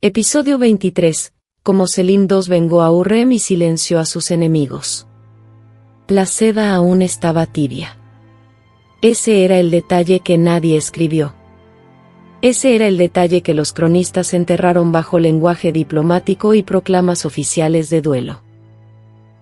Episodio 23. Cómo Selim II vengó a Hurrem y silenció a sus enemigos. La seda aún estaba tibia. Ese era el detalle que nadie escribió. Ese era el detalle que los cronistas enterraron bajo lenguaje diplomático y proclamas oficiales de duelo.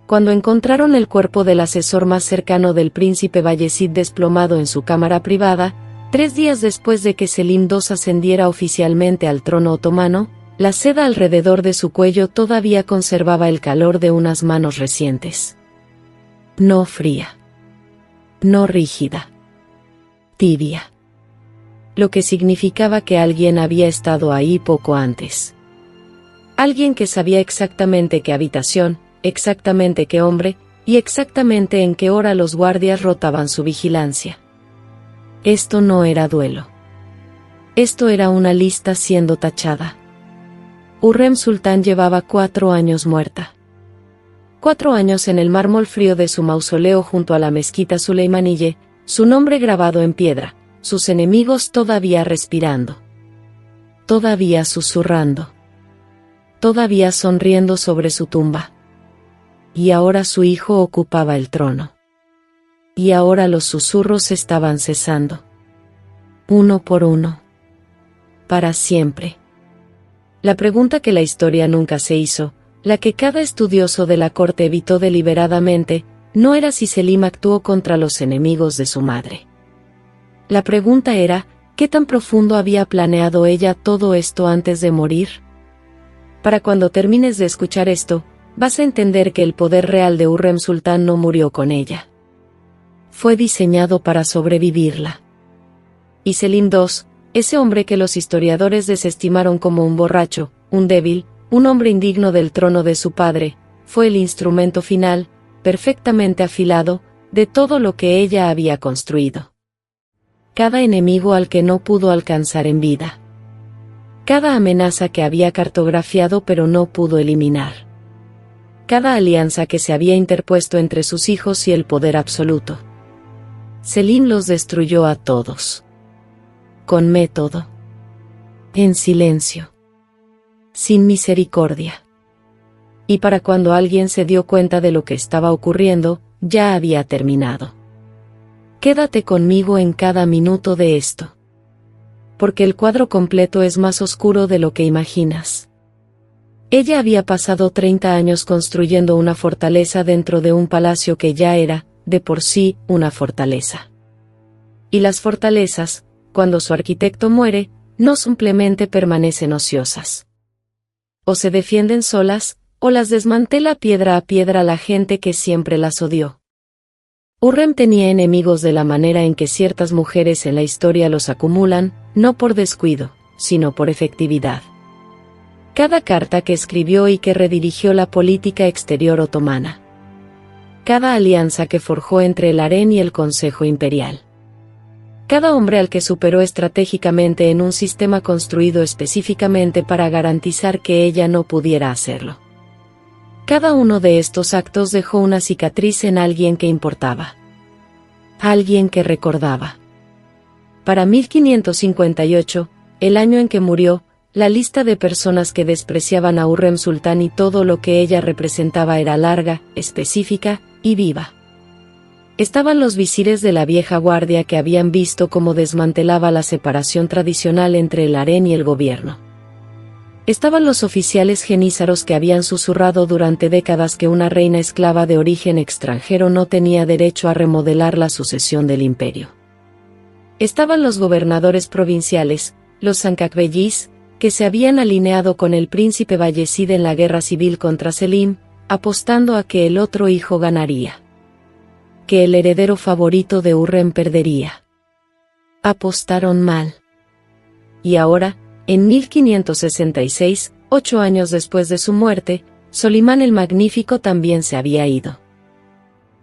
Cuando encontraron el cuerpo del asesor más cercano del príncipe Bayezid desplomado en su cámara privada, 3 días después de que Selim II ascendiera oficialmente al trono otomano, la seda alrededor de su cuello todavía conservaba el calor de unas manos recientes. No fría. No rígida. Tibia. Lo que significaba que alguien había estado ahí poco antes. Alguien que sabía exactamente qué habitación, exactamente qué hombre, y exactamente en qué hora los guardias rotaban su vigilancia. Esto no era duelo. Esto era una lista siendo tachada. Hurrem Sultán llevaba 4 años muerta. 4 años en el mármol frío de su mausoleo junto a la mezquita Suleimaniyye, su nombre grabado en piedra, sus enemigos todavía respirando. Todavía susurrando. Todavía sonriendo sobre su tumba. Y ahora su hijo ocupaba el trono. Y ahora los susurros estaban cesando. Uno por uno. Para siempre. La pregunta que la historia nunca se hizo, la que cada estudioso de la corte evitó deliberadamente, no era si Selim actuó contra los enemigos de su madre. La pregunta era, ¿qué tan profundo había planeado ella todo esto antes de morir? Para cuando termines de escuchar esto, vas a entender que el poder real de Hurrem Sultán no murió con ella. Fue diseñado para sobrevivirla. Y Selim II, ese hombre que los historiadores desestimaron como un borracho, un débil, un hombre indigno del trono de su padre, fue el instrumento final, perfectamente afilado, de todo lo que ella había construido. Cada enemigo al que no pudo alcanzar en vida. Cada amenaza que había cartografiado pero no pudo eliminar. Cada alianza que se había interpuesto entre sus hijos y el poder absoluto. Selim los destruyó a todos. Con método. En silencio. Sin misericordia. Y para cuando alguien se dio cuenta de lo que estaba ocurriendo, ya había terminado. Quédate conmigo en cada minuto de esto. Porque el cuadro completo es más oscuro de lo que imaginas. Ella había pasado 30 años construyendo una fortaleza dentro de un palacio que ya era, de por sí, una fortaleza. Y las fortalezas, cuando su arquitecto muere, no simplemente permanecen ociosas. O se defienden solas, o las desmantela piedra a piedra la gente que siempre las odió. Hurrem tenía enemigos de la manera en que ciertas mujeres en la historia los acumulan, no por descuido, sino por efectividad. Cada carta que escribió y que redirigió la política exterior otomana. Cada alianza que forjó entre el harén y el Consejo Imperial. Cada hombre al que superó estratégicamente en un sistema construido específicamente para garantizar que ella no pudiera hacerlo. Cada uno de estos actos dejó una cicatriz en alguien que importaba. Alguien que recordaba. Para 1558, el año en que murió, la lista de personas que despreciaban a Hurrem Sultán y todo lo que ella representaba era larga, específica y viva. Estaban los visires de la vieja guardia que habían visto cómo desmantelaba la separación tradicional entre el harén y el gobierno. Estaban los oficiales genízaros que habían susurrado durante décadas que una reina esclava de origen extranjero no tenía derecho a remodelar la sucesión del imperio. Estaban los gobernadores provinciales, los Sancakbeyis, que se habían alineado con el príncipe Bayezid en la guerra civil contra Selim, apostando a que el otro hijo ganaría. Que el heredero favorito de Hurrem perdería. Apostaron mal. Y ahora, en 1566, 8 años después de su muerte, Solimán el Magnífico también se había ido.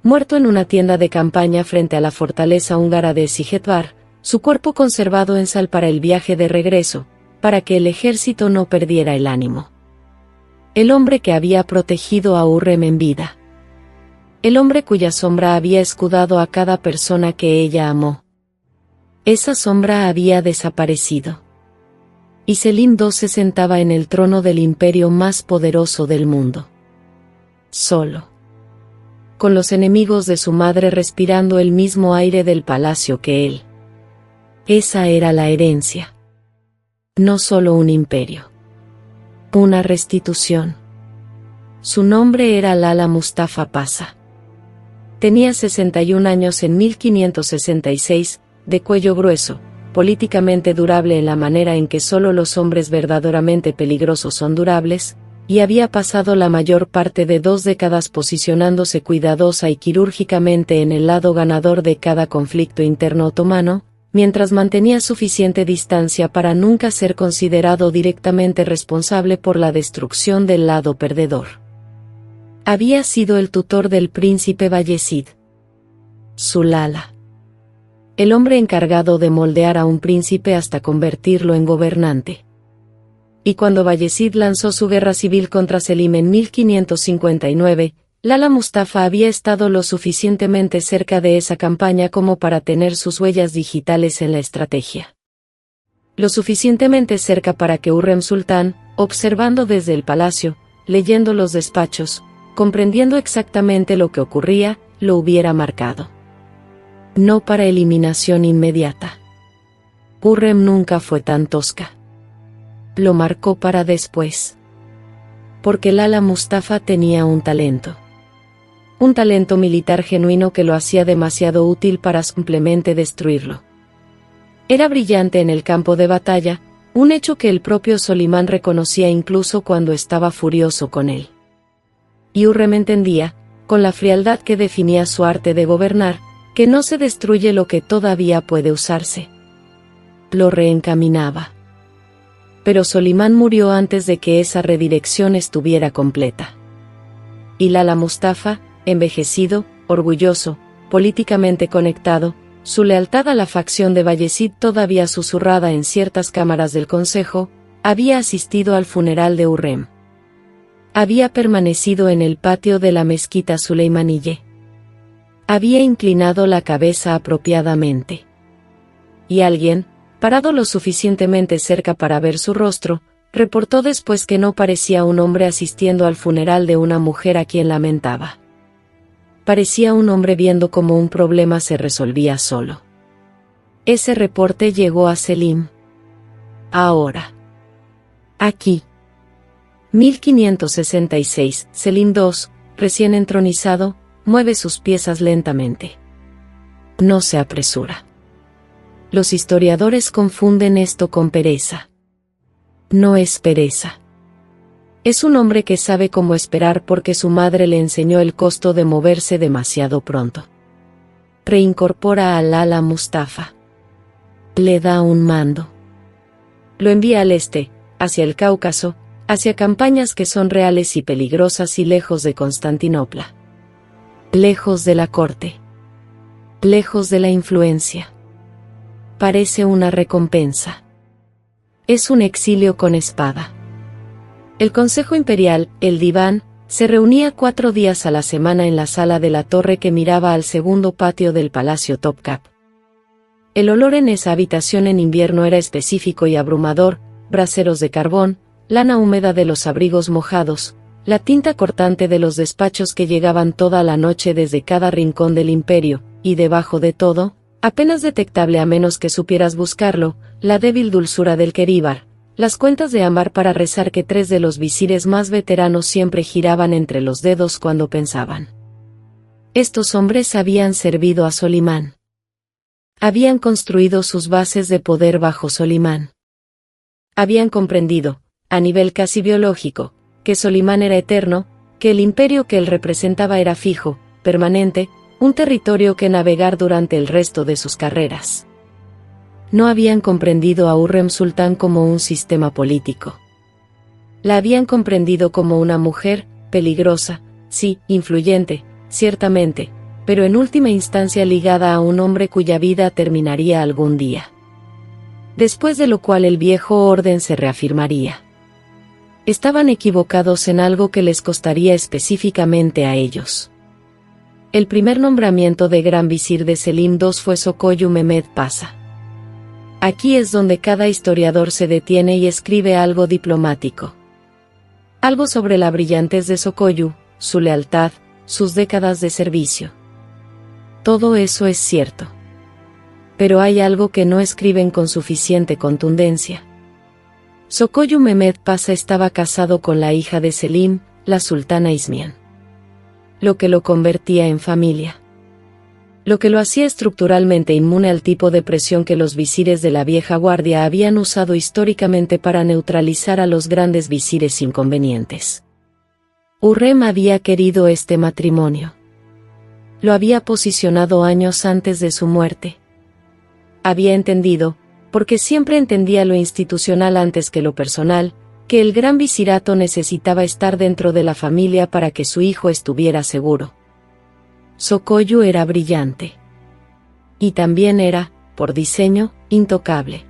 Muerto en una tienda de campaña frente a la fortaleza húngara de Sigetvar, su cuerpo conservado en sal para el viaje de regreso, para que el ejército no perdiera el ánimo. El hombre que había protegido a Hurrem en vida. El hombre cuya sombra había escudado a cada persona que ella amó. Esa sombra había desaparecido. Y Selim II se sentaba en el trono del imperio más poderoso del mundo. Solo. Con los enemigos de su madre respirando el mismo aire del palacio que él. Esa era la herencia. No solo un imperio. Una restitución. Su nombre era Lala Mustafa Pasha. Tenía 61 años en 1566, de cuello grueso, políticamente durable en la manera en que solo los hombres verdaderamente peligrosos son durables, y había pasado la mayor parte de 2 décadas posicionándose cuidadosa y quirúrgicamente en el lado ganador de cada conflicto interno otomano, mientras mantenía suficiente distancia para nunca ser considerado directamente responsable por la destrucción del lado perdedor. Había sido el tutor del príncipe Bayezid. Su Lala. El hombre encargado de moldear a un príncipe hasta convertirlo en gobernante. Y cuando Bayezid lanzó su guerra civil contra Selim en 1559, Lala Mustafa había estado lo suficientemente cerca de esa campaña como para tener sus huellas digitales en la estrategia. Lo suficientemente cerca para que Hurrem Sultán, observando desde el palacio, leyendo los despachos, comprendiendo exactamente lo que ocurría, lo hubiera marcado. No para eliminación inmediata. Hurrem nunca fue tan tosca. Lo marcó para después. Porque Lala Mustafa tenía un talento. Un talento militar genuino que lo hacía demasiado útil para simplemente destruirlo. Era brillante en el campo de batalla, un hecho que el propio Solimán reconocía incluso cuando estaba furioso con él. Y Hurrem entendía, con la frialdad que definía su arte de gobernar, que no se destruye lo que todavía puede usarse. Lo reencaminaba. Pero Solimán murió antes de que esa redirección estuviera completa. Y Lala Mustafa, envejecido, orgulloso, políticamente conectado, su lealtad a la facción de Bayezid todavía susurrada en ciertas cámaras del consejo, había asistido al funeral de Hurrem. Había permanecido en el patio de la mezquita Suleimaniyye. Había inclinado la cabeza apropiadamente. Y alguien, parado lo suficientemente cerca para ver su rostro, reportó después que no parecía un hombre asistiendo al funeral de una mujer a quien lamentaba. Parecía un hombre viendo cómo un problema se resolvía solo. Ese reporte llegó a Selim. Ahora. Aquí. 1566, Selim II, recién entronizado, mueve sus piezas lentamente. No se apresura. Los historiadores confunden esto con pereza. No es pereza. Es un hombre que sabe cómo esperar porque su madre le enseñó el costo de moverse demasiado pronto. Reincorpora a Lala Mustafa. Le da un mando. Lo envía al este, hacia el Cáucaso, hacia campañas que son reales y peligrosas y lejos de Constantinopla. Lejos de la corte. Lejos de la influencia. Parece una recompensa. Es un exilio con espada. El Consejo Imperial, el Diván, se reunía 4 días a la semana en la sala de la torre que miraba al segundo patio del Palacio Topkapı. El olor en esa habitación en invierno era específico y abrumador: braseros de carbón, lana húmeda de los abrigos mojados, la tinta cortante de los despachos que llegaban toda la noche desde cada rincón del imperio, y debajo de todo, apenas detectable a menos que supieras buscarlo, la débil dulzura del queríbar, las cuentas de ámbar para rezar que 3 de los visires más veteranos siempre giraban entre los dedos cuando pensaban. Estos hombres habían servido a Solimán. Habían construido sus bases de poder bajo Solimán. Habían comprendido, a nivel casi biológico, que Solimán era eterno, que el imperio que él representaba era fijo, permanente, un territorio que navegar durante el resto de sus carreras. No habían comprendido a Hurrem Sultán como un sistema político. La habían comprendido como una mujer, peligrosa, sí, influyente, ciertamente, pero en última instancia ligada a un hombre cuya vida terminaría algún día. Después de lo cual el viejo orden se reafirmaría. Estaban equivocados en algo que les costaría específicamente a ellos. El primer nombramiento de gran visir de Selim II fue Sokoyu Mehmed Pasha. Aquí es donde cada historiador se detiene y escribe algo diplomático. Algo sobre la brillantez de Sokoyu, su lealtad, sus décadas de servicio. Todo eso es cierto. Pero hay algo que no escriben con suficiente contundencia. Sokoyu Mehmed Pasha estaba casado con la hija de Selim, la sultana Ismián. Lo que lo convertía en familia. Lo que lo hacía estructuralmente inmune al tipo de presión que los visires de la vieja guardia habían usado históricamente para neutralizar a los grandes visires inconvenientes. Hurrem había querido este matrimonio. Lo había posicionado años antes de su muerte. Había entendido, porque siempre entendía lo institucional antes que lo personal, que el gran visirato necesitaba estar dentro de la familia para que su hijo estuviera seguro. Sokoyu era brillante. Y también era, por diseño, intocable.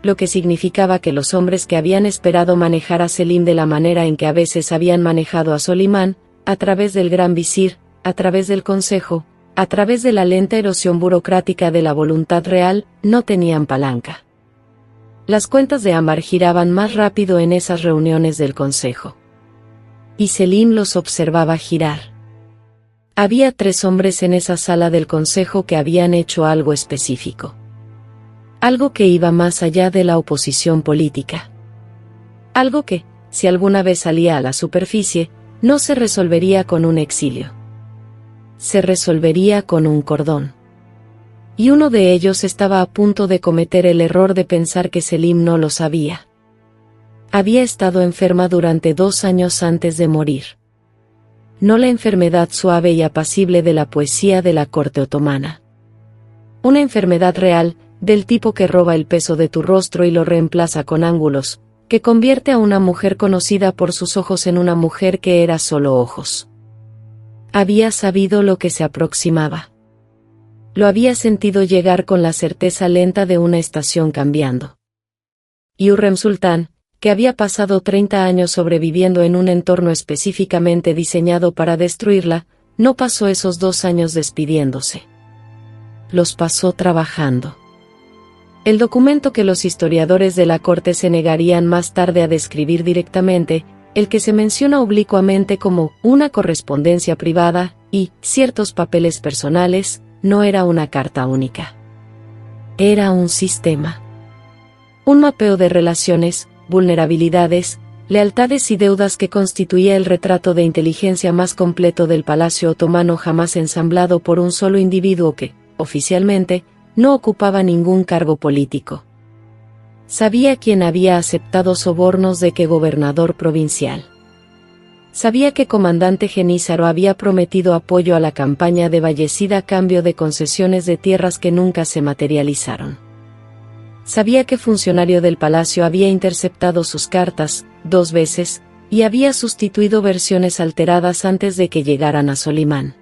Lo que significaba que los hombres que habían esperado manejar a Selim de la manera en que a veces habían manejado a Solimán, a través del gran visir, a través del consejo, a través de la lenta erosión burocrática de la voluntad real, no tenían palanca. Las cuentas de Ammar giraban más rápido en esas reuniones del consejo. Y Selim los observaba girar. Había 3 hombres en esa sala del consejo que habían hecho algo específico. Algo que iba más allá de la oposición política. Algo que, si alguna vez salía a la superficie, no se resolvería con un exilio. Se resolvería con un cordón. Y uno de ellos estaba a punto de cometer el error de pensar que Selim no lo sabía. Había estado enferma durante 2 años antes de morir. No la enfermedad suave y apacible de la poesía de la corte otomana. Una enfermedad real, del tipo que roba el peso de tu rostro y lo reemplaza con ángulos, que convierte a una mujer conocida por sus ojos en una mujer que era solo ojos. Había sabido lo que se aproximaba. Lo había sentido llegar con la certeza lenta de una estación cambiando. Y Hurrem Sultán, que había pasado 30 años sobreviviendo en un entorno específicamente diseñado para destruirla, no pasó esos 2 años despidiéndose. Los pasó trabajando. El documento que los historiadores de la corte se negarían más tarde a describir directamente, el que se menciona oblicuamente como una correspondencia privada y ciertos papeles personales, no era una carta única. Era un sistema. Un mapeo de relaciones, vulnerabilidades, lealtades y deudas que constituía el retrato de inteligencia más completo del Palacio Otomano jamás ensamblado por un solo individuo que, oficialmente, no ocupaba ningún cargo político. Sabía quién había aceptado sobornos de qué gobernador provincial. Sabía que comandante Genízaro había prometido apoyo a la campaña de Bayezid a cambio de concesiones de tierras que nunca se materializaron. Sabía que funcionario del palacio había interceptado sus cartas 2 veces, y había sustituido versiones alteradas antes de que llegaran a Solimán.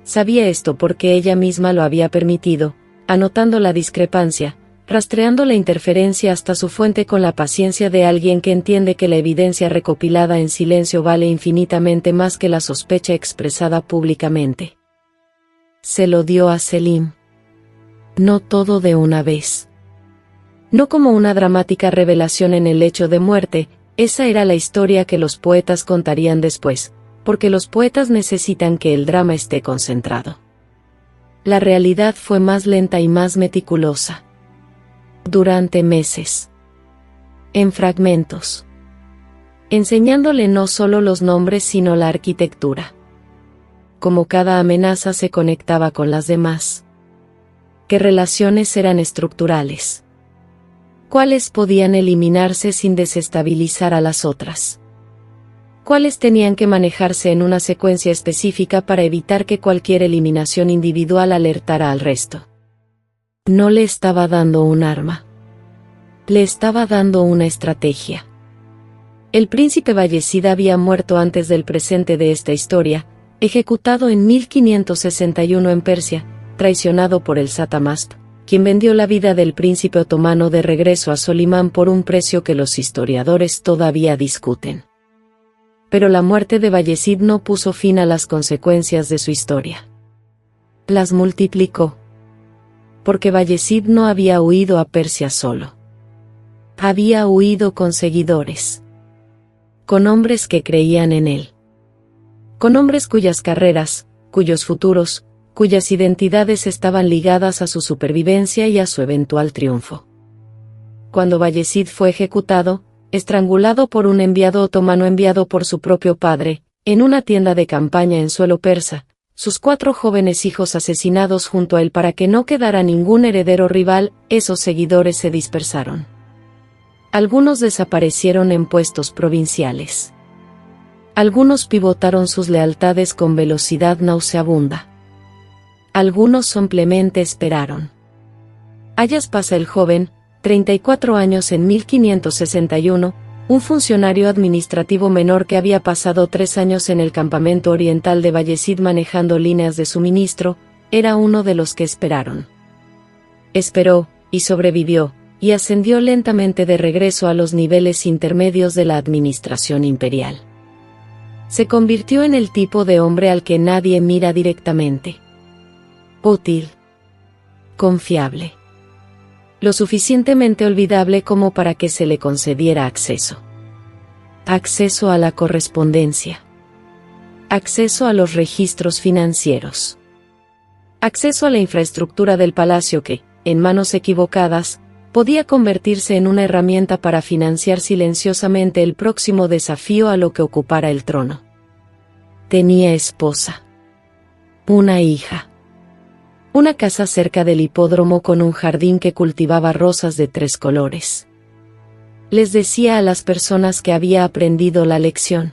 Sabía esto porque ella misma lo había permitido, anotando la discrepancia, rastreando la interferencia hasta su fuente con la paciencia de alguien que entiende que la evidencia recopilada en silencio vale infinitamente más que la sospecha expresada públicamente. Se lo dio a Selim. No todo de una vez. No como una dramática revelación en el lecho de muerte, esa era la historia que los poetas contarían después, porque los poetas necesitan que el drama esté concentrado. La realidad fue más lenta y más meticulosa. Durante meses. En fragmentos. Enseñándole no solo los nombres sino la arquitectura. Cómo cada amenaza se conectaba con las demás. Qué relaciones eran estructurales. ¿Cuáles podían eliminarse sin desestabilizar a las otras? ¿Cuáles tenían que manejarse en una secuencia específica para evitar que cualquier eliminación individual alertara al resto? No le estaba dando un arma. Le estaba dando una estrategia. El príncipe Bayezid había muerto antes del presente de esta historia, ejecutado en 1561 en Persia, traicionado por el Satamast, quien vendió la vida del príncipe otomano de regreso a Solimán por un precio que los historiadores todavía discuten. Pero la muerte de Bayezid no puso fin a las consecuencias de su historia. Las multiplicó. porque Bayezid no había huido a Persia solo. Había huido con seguidores. Con hombres que creían en él. Con hombres cuyas carreras, cuyos futuros, cuyas identidades estaban ligadas a su supervivencia y a su eventual triunfo. Cuando Bayezid fue ejecutado, estrangulado por un enviado otomano enviado por su propio padre, en una tienda de campaña en suelo persa, sus 4 jóvenes hijos asesinados junto a él para que no quedara ningún heredero rival, esos seguidores se dispersaron. Algunos desaparecieron en puestos provinciales. Algunos pivotaron sus lealtades con velocidad nauseabunda. Algunos simplemente esperaron. Ayas Pasa el joven, 34 años en 1561, un funcionario administrativo menor que había pasado 3 años en el campamento oriental de Bayezid manejando líneas de suministro, era uno de los que esperaron. Esperó, y sobrevivió, y ascendió lentamente de regreso a los niveles intermedios de la administración imperial. Se convirtió en el tipo de hombre al que nadie mira directamente. Útil. Confiable. Lo suficientemente olvidable como para que se le concediera acceso. Acceso a la correspondencia. Acceso a los registros financieros. Acceso a la infraestructura del palacio que, en manos equivocadas, podía convertirse en una herramienta para financiar silenciosamente el próximo desafío a lo que ocupara el trono. Tenía esposa. Una hija. Una casa cerca del hipódromo con un jardín que cultivaba rosas de 3 colores. Les decía a las personas que había aprendido la lección.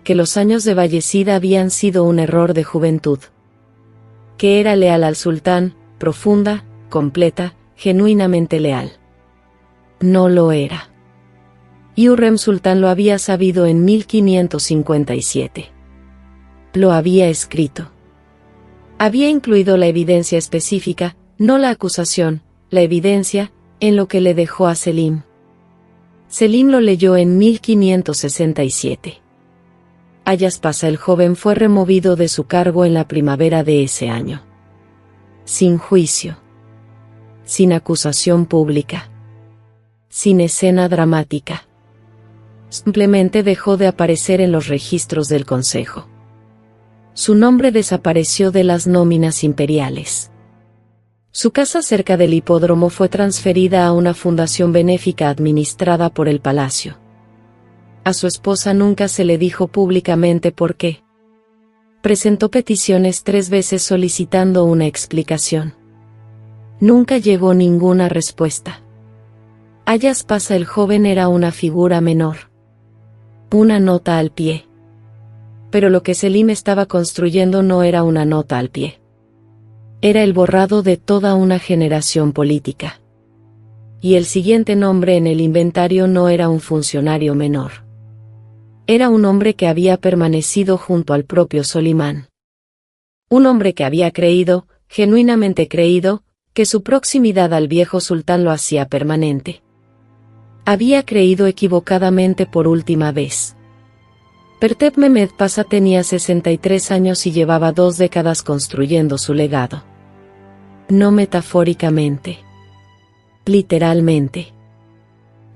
Que los años de Bayezid habían sido un error de juventud. Que era leal al sultán, profunda, completa, genuinamente leal. No lo era. Y Hürrem Sultán lo había sabido en 1557. Lo había escrito. Había incluido la evidencia específica, no la acusación, la evidencia, en lo que le dejó a Selim. Selim lo leyó en 1567. Ayas Pasa el joven fue removido de su cargo en la primavera de ese año. Sin juicio. Sin acusación pública. Sin escena dramática. Simplemente dejó de aparecer en los registros del consejo. Su nombre desapareció de las nóminas imperiales. Su casa cerca del hipódromo fue transferida a una fundación benéfica administrada por el palacio. A su esposa nunca se le dijo públicamente por qué. Presentó peticiones 3 veces solicitando una explicación. Nunca llegó ninguna respuesta. Ayas Pasa el joven era una figura menor. Una nota al pie. Pero lo que Selim estaba construyendo no era una nota al pie. Era el borrado de toda una generación política. Y el siguiente nombre en el inventario no era un funcionario menor. Era un hombre que había permanecido junto al propio Solimán. Un hombre que había creído, genuinamente creído, que su proximidad al viejo sultán lo hacía permanente. Había creído equivocadamente por última vez. Pertep Mehmed Pasa tenía 63 años y llevaba 2 décadas construyendo su legado. No metafóricamente. Literalmente.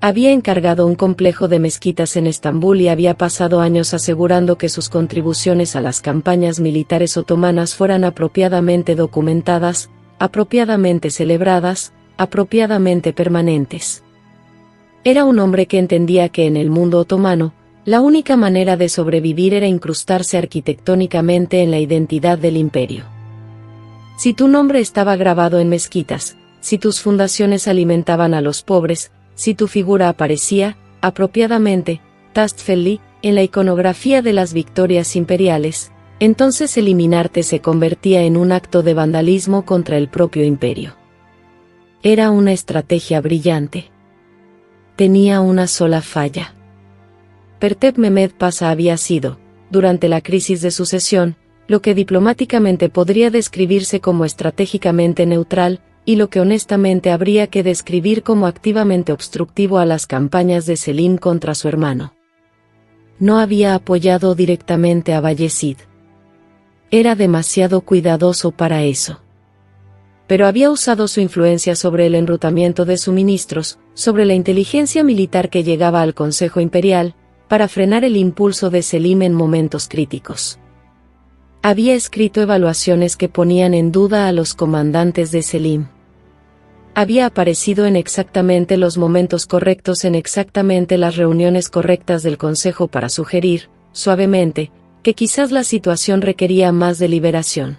Había encargado un complejo de mezquitas en Estambul y había pasado años asegurando que sus contribuciones a las campañas militares otomanas fueran apropiadamente documentadas, apropiadamente celebradas, apropiadamente permanentes. Era un hombre que entendía que en el mundo otomano, la única manera de sobrevivir era incrustarse arquitectónicamente en la identidad del imperio. Si tu nombre estaba grabado en mezquitas, si tus fundaciones alimentaban a los pobres, si tu figura aparecía, apropiadamente, tastfelli, en la iconografía de las victorias imperiales, entonces eliminarte se convertía en un acto de vandalismo contra el propio imperio. Era una estrategia brillante. Tenía una sola falla. Pertep Mehmed Pasa había sido, durante la crisis de sucesión, lo que diplomáticamente podría describirse como estratégicamente neutral, y lo que honestamente habría que describir como activamente obstructivo a las campañas de Selim contra su hermano. No había apoyado directamente a Bayezid. Era demasiado cuidadoso para eso. pero había usado su influencia sobre el enrutamiento de suministros, sobre la inteligencia militar que llegaba al Consejo Imperial, para frenar el impulso de Selim en momentos críticos. Había escrito evaluaciones que ponían en duda a los comandantes de Selim. Había aparecido en exactamente los momentos correctos en exactamente las reuniones correctas del Consejo para sugerir, suavemente, que quizás la situación requería más deliberación.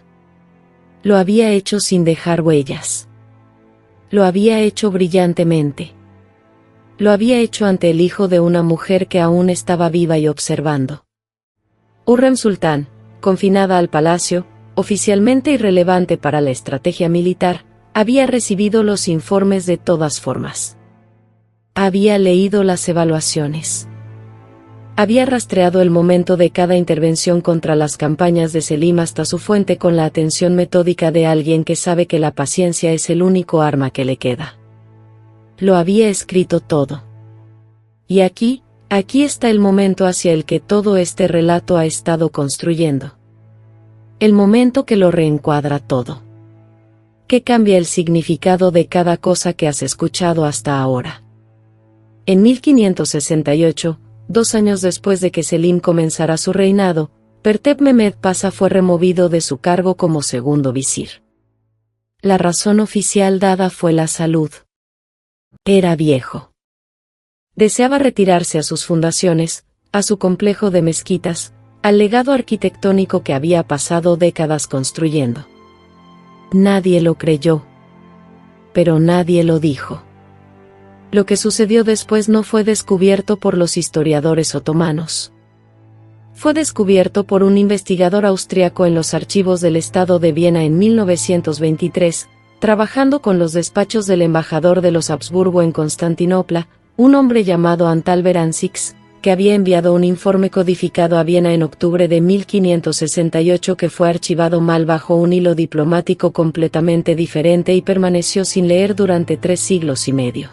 Lo había hecho sin dejar huellas. Lo había hecho brillantemente. Lo había hecho ante el hijo de una mujer que aún estaba viva y observando. Hurrem Sultán, confinada al palacio, oficialmente irrelevante para la estrategia militar, había recibido los informes de todas formas. Había leído las evaluaciones. Había rastreado el momento de cada intervención contra las campañas de Selim hasta su fuente con la atención metódica de alguien que sabe que la paciencia es el único arma que le queda. Lo había escrito todo. Y aquí está el momento hacia el que todo este relato ha estado construyendo. El momento que lo reencuadra todo. Que cambia el significado de cada cosa que has escuchado hasta ahora. En 1568, 2 años después de que Selim comenzara su reinado, Pertep Mehmed Pasha fue removido de su cargo como segundo visir. La razón oficial dada fue la salud. Era viejo. Deseaba retirarse a sus fundaciones, a su complejo de mezquitas, al legado arquitectónico que había pasado décadas construyendo. Nadie lo creyó. Pero nadie lo dijo. Lo que sucedió después no fue descubierto por los historiadores otomanos. Fue descubierto por un investigador austriaco en los archivos del Estado de Viena en 1923, trabajando con los despachos del embajador de los Habsburgo en Constantinopla, un hombre llamado Antal Beranzix, que había enviado un informe codificado a Viena en octubre de 1568 que fue archivado mal bajo un hilo diplomático completamente diferente y permaneció sin leer durante 3 siglos y medio.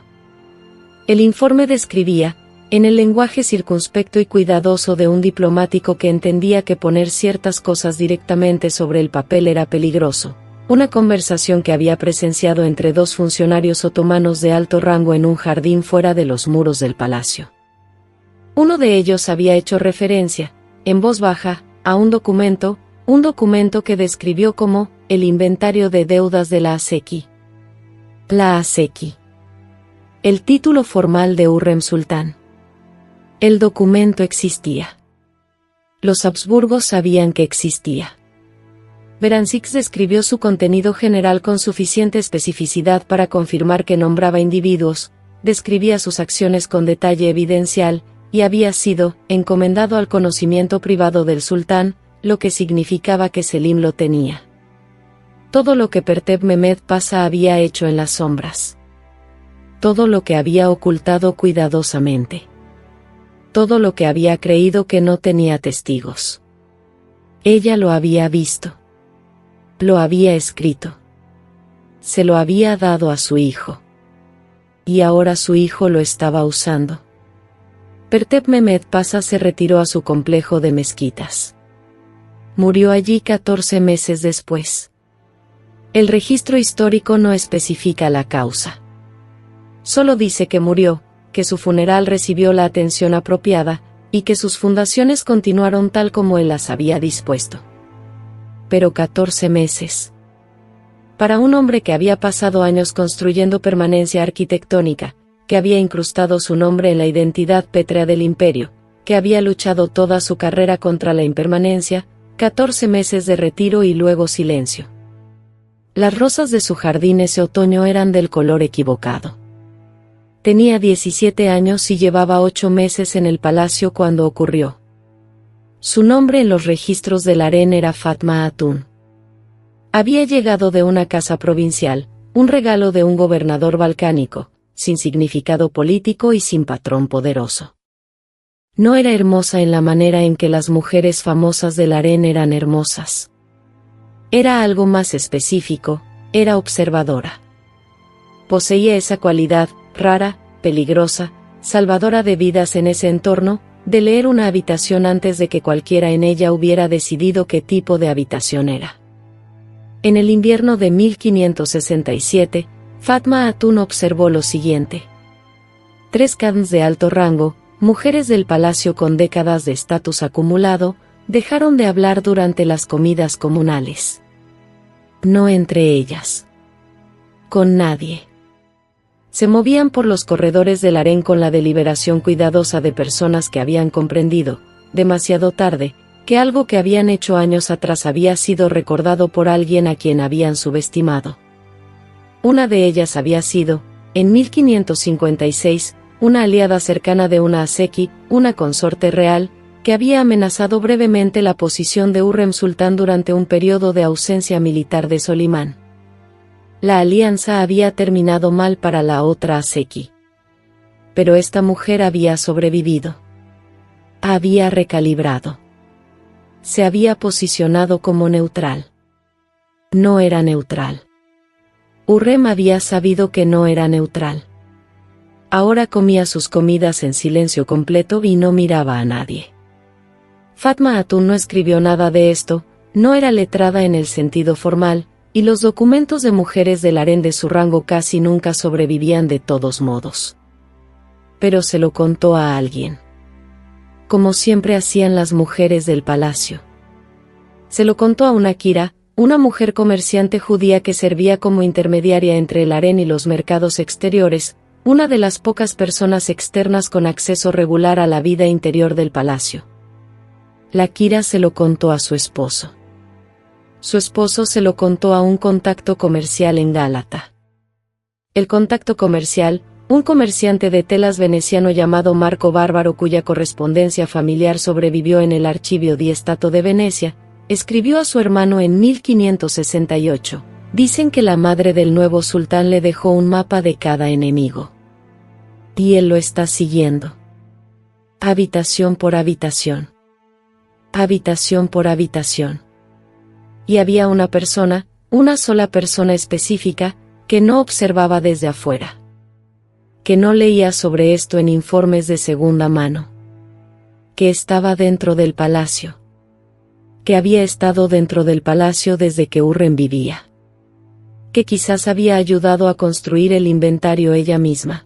El informe describía, en el lenguaje circunspecto y cuidadoso de un diplomático que entendía que poner ciertas cosas directamente sobre el papel era peligroso, una conversación que había presenciado entre 2 funcionarios otomanos de alto rango en un jardín fuera de los muros del palacio. Uno de ellos había hecho referencia, en voz baja, a un documento que describió como el inventario de deudas de la Aseki. La Aseki. El título formal de Hurrem Sultán. El documento existía. Los Habsburgos sabían que existía. Beranzix describió su contenido general con suficiente especificidad para confirmar que nombraba individuos, describía sus acciones con detalle evidencial, y había sido encomendado al conocimiento privado del sultán, lo que significaba que Selim lo tenía. Todo lo que Pertep Mehmed Pasha había hecho en las sombras. Todo lo que había ocultado cuidadosamente. Todo lo que había creído que no tenía testigos. Ella lo había visto. Lo había escrito. Se lo había dado a su hijo. Y ahora su hijo lo estaba usando. Pertep Mehmed Pasha se retiró a su complejo de mezquitas. Murió allí 14 meses después. El registro histórico no especifica la causa. Solo dice que murió, que su funeral recibió la atención apropiada, y que sus fundaciones continuaron tal como él las había dispuesto. Pero 14 meses. Para un hombre que había pasado años construyendo permanencia arquitectónica, que había incrustado su nombre en la identidad pétrea del imperio, que había luchado toda su carrera contra la impermanencia, 14 meses de retiro y luego silencio. Las rosas de su jardín ese otoño eran del color equivocado. Tenía 17 años y llevaba 8 meses en el palacio cuando ocurrió. Su nombre en los registros del harén era Fatma Hatun. Había llegado de una casa provincial, un regalo de un gobernador balcánico, sin significado político y sin patrón poderoso. No era hermosa en la manera en que las mujeres famosas del harén eran hermosas. Era algo más específico, era observadora. Poseía esa cualidad, rara, peligrosa, salvadora de vidas en ese entorno, de leer una habitación antes de que cualquiera en ella hubiera decidido qué tipo de habitación era. En el invierno de 1567, Fatma Hatun observó lo siguiente. 3 khans de alto rango, mujeres del palacio con décadas de estatus acumulado, dejaron de hablar durante las comidas comunales. No entre ellas. Con nadie. Se movían por los corredores del harén con la deliberación cuidadosa de personas que habían comprendido, demasiado tarde, que algo que habían hecho años atrás había sido recordado por alguien a quien habían subestimado. Una de ellas había sido, en 1556, una aliada cercana de una Aseki, una consorte real, que había amenazado brevemente la posición de Hurrem Sultán durante un periodo de ausencia militar de Solimán. La alianza había terminado mal para la otra Aseki. Pero esta mujer había sobrevivido. Había recalibrado. Se había posicionado como neutral. No era neutral. Hurrem había sabido que no era neutral. Ahora comía sus comidas en silencio completo y no miraba a nadie. Fatma Hatun no escribió nada de esto, no era letrada en el sentido formal, y los documentos de mujeres del harén de su rango casi nunca sobrevivían de todos modos. Pero se lo contó a alguien. Como siempre hacían las mujeres del palacio. Se lo contó a una Kira, una mujer comerciante judía que servía como intermediaria entre el harén y los mercados exteriores, una de las pocas personas externas con acceso regular a la vida interior del palacio. La Kira se lo contó a su esposo. Su esposo se lo contó a un contacto comercial en Gálata. El contacto comercial, un comerciante de telas veneciano llamado Marco Bárbaro cuya correspondencia familiar sobrevivió en el Archivio di Stato de Venecia, escribió a su hermano en 1568. Dicen que la madre del nuevo sultán le dejó un mapa de cada enemigo. Y él lo está siguiendo. Habitación por habitación. Habitación por habitación. Y había una persona, una sola persona específica, que no observaba desde afuera. Que no leía sobre esto en informes de segunda mano. Que estaba dentro del palacio. Que había estado dentro del palacio desde que Hurrem vivía. Que quizás había ayudado a construir el inventario ella misma.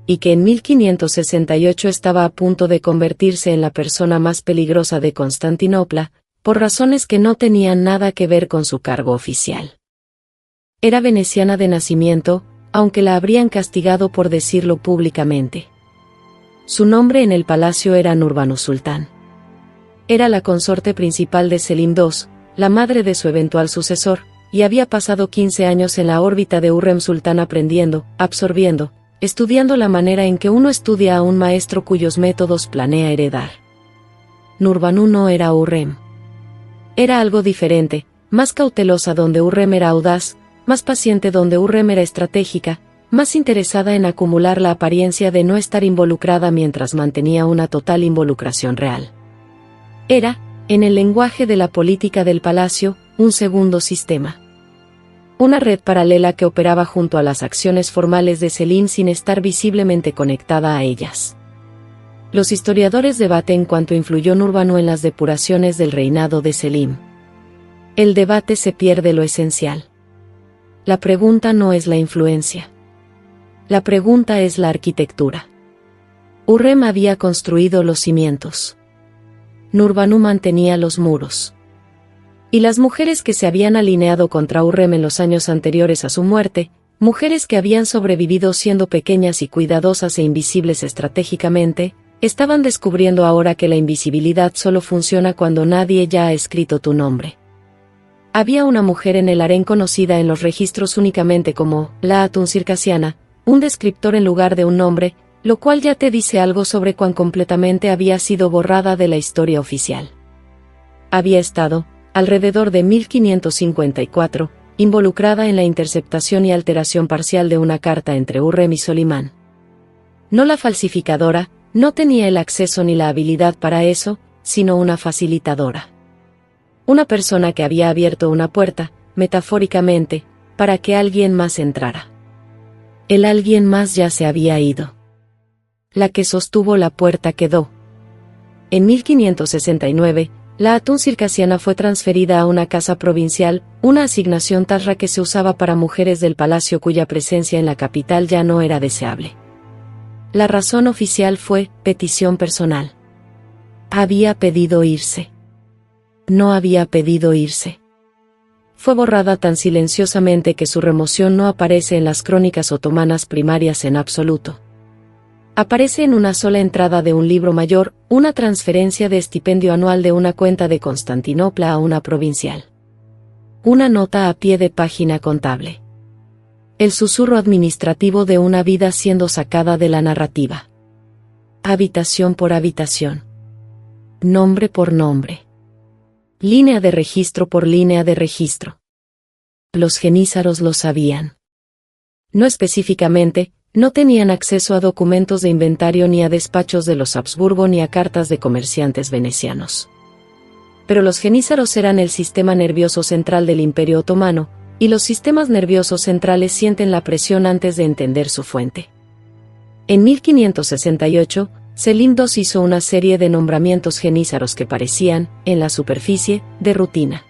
Y que en 1568 estaba a punto de convertirse en la persona más peligrosa de Constantinopla, por razones que no tenían nada que ver con su cargo oficial. Era veneciana de nacimiento, aunque la habrían castigado por decirlo públicamente. Su nombre en el palacio era Nurbanu Sultán. Era la consorte principal de Selim II, la madre de su eventual sucesor, y había pasado 15 años en la órbita de Hurrem Sultán aprendiendo, absorbiendo, estudiando la manera en que uno estudia a un maestro cuyos métodos planea heredar. Nurbanu no era Hurrem. Era algo diferente, más cautelosa donde Hurrem era audaz, más paciente donde Hurrem era estratégica, más interesada en acumular la apariencia de no estar involucrada mientras mantenía una total involucración real. Era, en el lenguaje de la política del palacio, un segundo sistema. Una red paralela que operaba junto a las acciones formales de Selim sin estar visiblemente conectada a ellas. Los historiadores debaten en cuanto influyó Nurbanu en las depuraciones del reinado de Selim. El debate se pierde lo esencial. La pregunta no es la influencia. La pregunta es la arquitectura. Hurrem había construido los cimientos. Nurbanu mantenía los muros. Y las mujeres que se habían alineado contra Hurrem en los años anteriores a su muerte, mujeres que habían sobrevivido siendo pequeñas y cuidadosas e invisibles estratégicamente, estaban descubriendo ahora que la invisibilidad solo funciona cuando nadie ya ha escrito tu nombre. Había una mujer en el harén conocida en los registros únicamente como la Hatun circasiana, un descriptor en lugar de un nombre, lo cual ya te dice algo sobre cuán completamente había sido borrada de la historia oficial. Había estado, alrededor de 1554, involucrada en la interceptación y alteración parcial de una carta entre Hurrem y Solimán. No la falsificadora, no tenía el acceso ni la habilidad para eso, sino una facilitadora. Una persona que había abierto una puerta, metafóricamente, para que alguien más entrara. El alguien más ya se había ido. La que sostuvo la puerta quedó. En 1569, La Atún circasiana fue transferida a una casa provincial, una asignación tarra que se usaba para mujeres del palacio cuya presencia en la capital ya no era deseable. La razón oficial fue petición personal. Había pedido irse. No había pedido irse. Fue borrada tan silenciosamente que su remoción no aparece en las crónicas otomanas primarias en absoluto. Aparece en una sola entrada de un libro mayor, una transferencia de estipendio anual de una cuenta de Constantinopla a una provincial. Una nota a pie de página contable. El susurro administrativo de una vida siendo sacada de la narrativa. Habitación por habitación. Nombre por nombre. Línea de registro por línea de registro. Los genízaros lo sabían. No específicamente, no tenían acceso a documentos de inventario ni a despachos de los Habsburgo ni a cartas de comerciantes venecianos. Pero los genízaros eran el sistema nervioso central del Imperio Otomano, y los sistemas nerviosos centrales sienten la presión antes de entender su fuente. En 1568, Selim II hizo una serie de nombramientos genízaros que parecían, en la superficie, de rutina.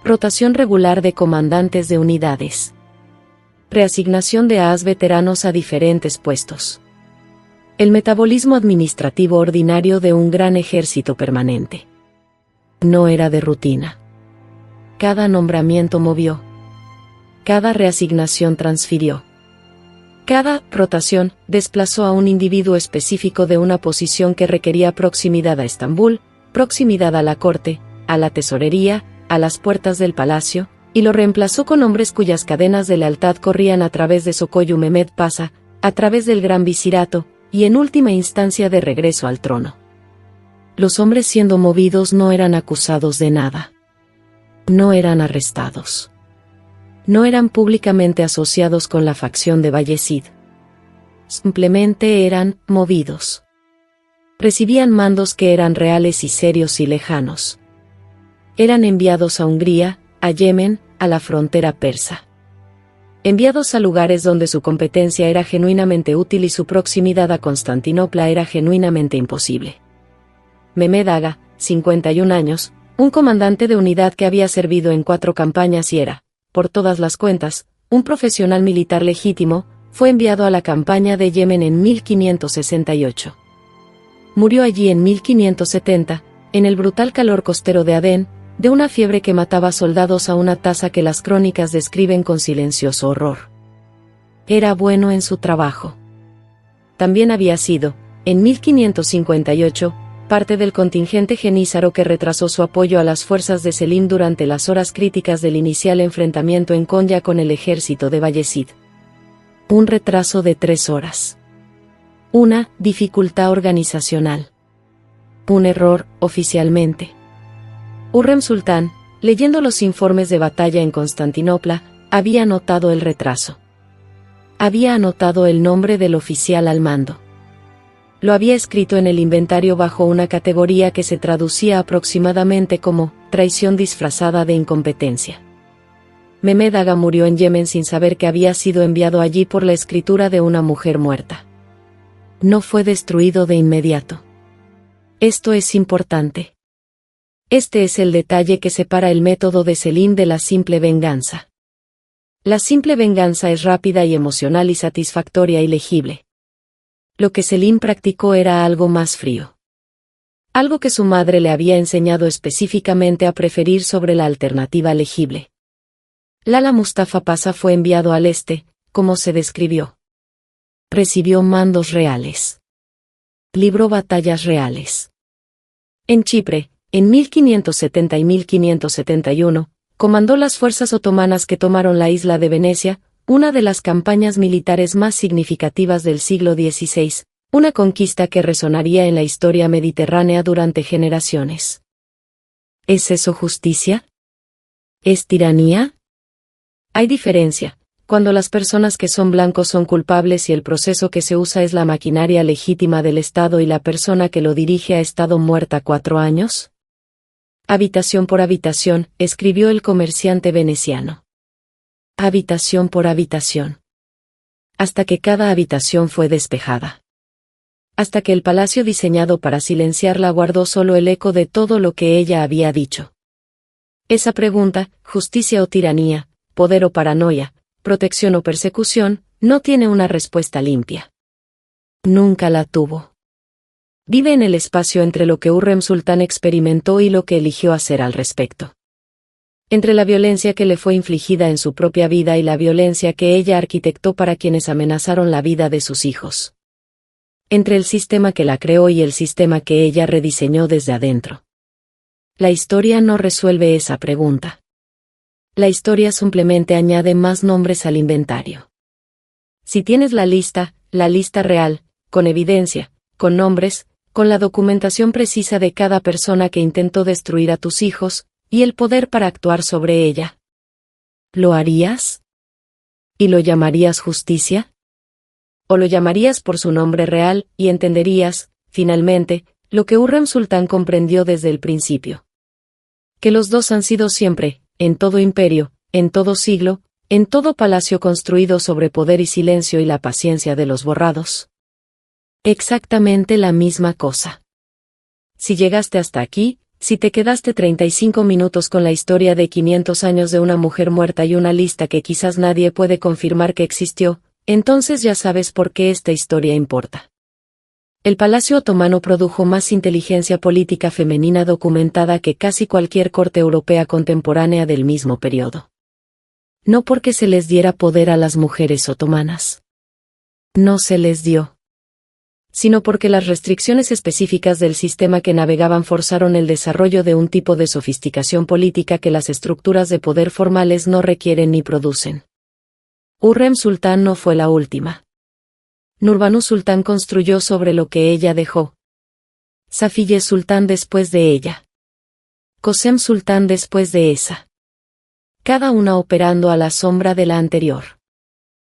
Rotación regular de comandantes de unidades. Reasignación de AAs veteranos a diferentes puestos. El metabolismo administrativo ordinario de un gran ejército permanente. No era de rutina. Cada nombramiento movió. Cada reasignación transfirió. Cada rotación desplazó a un individuo específico de una posición que requería proximidad a Estambul, proximidad a la corte, a la tesorería, a las puertas del palacio, y lo reemplazó con hombres cuyas cadenas de lealtad corrían a través de Sokoyu Mehmed Pasha, a través del Gran Visirato, y en última instancia de regreso al trono. Los hombres siendo movidos no eran acusados de nada. No eran arrestados. No eran públicamente asociados con la facción de Bayezid. Simplemente eran movidos. Recibían mandos que eran reales y serios y lejanos. Eran enviados a Hungría, a Yemen, a la frontera persa. Enviados a lugares donde su competencia era genuinamente útil y su proximidad a Constantinopla era genuinamente imposible. Mehmed Aga, 51 años, un comandante de unidad que había servido en 4 campañas y era, por todas las cuentas, un profesional militar legítimo, fue enviado a la campaña de Yemen en 1568. Murió allí en 1570, en el brutal calor costero de Adén, de una fiebre que mataba soldados a una tasa que las crónicas describen con silencioso horror. Era bueno en su trabajo. También había sido, en 1558, parte del contingente genízaro que retrasó su apoyo a las fuerzas de Selim durante las horas críticas del inicial enfrentamiento en Konya con el ejército de Bayezid. Un retraso de 3 horas. Una dificultad organizacional. Un error, oficialmente. Hurrem Sultán, leyendo los informes de batalla en Constantinopla, había notado el retraso. Había anotado el nombre del oficial al mando. Lo había escrito en el inventario bajo una categoría que se traducía aproximadamente como traición disfrazada de incompetencia. Mehmed Aga murió en Yemen sin saber que había sido enviado allí por la escritura de una mujer muerta. No fue destruido de inmediato. Esto es importante. Este es el detalle que separa el método de Selim de la simple venganza. La simple venganza es rápida y emocional y satisfactoria y legible. Lo que Selim practicó era algo más frío. Algo que su madre le había enseñado específicamente a preferir sobre la alternativa legible. Lala Mustafa Pasha fue enviado al este, como se describió. Recibió mandos reales. Libró batallas reales. En Chipre, en 1570 y 1571, comandó las fuerzas otomanas que tomaron la isla de Venecia, una de las campañas militares más significativas del siglo XVI, una conquista que resonaría en la historia mediterránea durante generaciones. ¿Es eso justicia? ¿Es tiranía? Hay diferencia, cuando las personas que son blancos son culpables y el proceso que se usa es la maquinaria legítima del Estado y la persona que lo dirige ha estado muerta 4 años. Habitación por habitación, escribió el comerciante veneciano. Habitación por habitación. Hasta que cada habitación fue despejada. hasta que el palacio diseñado para silenciarla guardó solo el eco de todo lo que ella había dicho. Esa pregunta, justicia o tiranía, poder o paranoia, protección o persecución, no tiene una respuesta limpia. Nunca la tuvo. Vive en el espacio entre lo que Hurrem Sultán experimentó y lo que eligió hacer al respecto. Entre la violencia que le fue infligida en su propia vida y la violencia que ella arquitectó para quienes amenazaron la vida de sus hijos. Entre el sistema que la creó y el sistema que ella rediseñó desde adentro. La historia no resuelve esa pregunta. La historia simplemente añade más nombres al inventario. Si tienes la lista real, con evidencia, con nombres, con la documentación precisa de cada persona que intentó destruir a tus hijos, y el poder para actuar sobre ella, ¿lo harías? ¿Y lo llamarías justicia? ¿O lo llamarías por su nombre real, y entenderías, finalmente, lo que Hurrem Sultán comprendió desde el principio? Que los dos han sido siempre, en todo imperio, en todo siglo, en todo palacio construido sobre poder y silencio y la paciencia de los borrados. Exactamente la misma cosa. Si llegaste hasta aquí, si te quedaste 35 minutos con la historia de 500 años de una mujer muerta y una lista que quizás nadie puede confirmar que existió, entonces ya sabes por qué esta historia importa. El Palacio Otomano produjo más inteligencia política femenina documentada que casi cualquier corte europea contemporánea del mismo periodo. No porque se les diera poder a las mujeres otomanas. No se les dio. Sino porque las restricciones específicas del sistema que navegaban forzaron el desarrollo de un tipo de sofisticación política que las estructuras de poder formales no requieren ni producen. Hurrem Sultán no fue la última. Nurbanu Sultán construyó sobre lo que ella dejó. Safiye Sultán después de ella. Kosem Sultán después de esa. Cada una operando a la sombra de la anterior.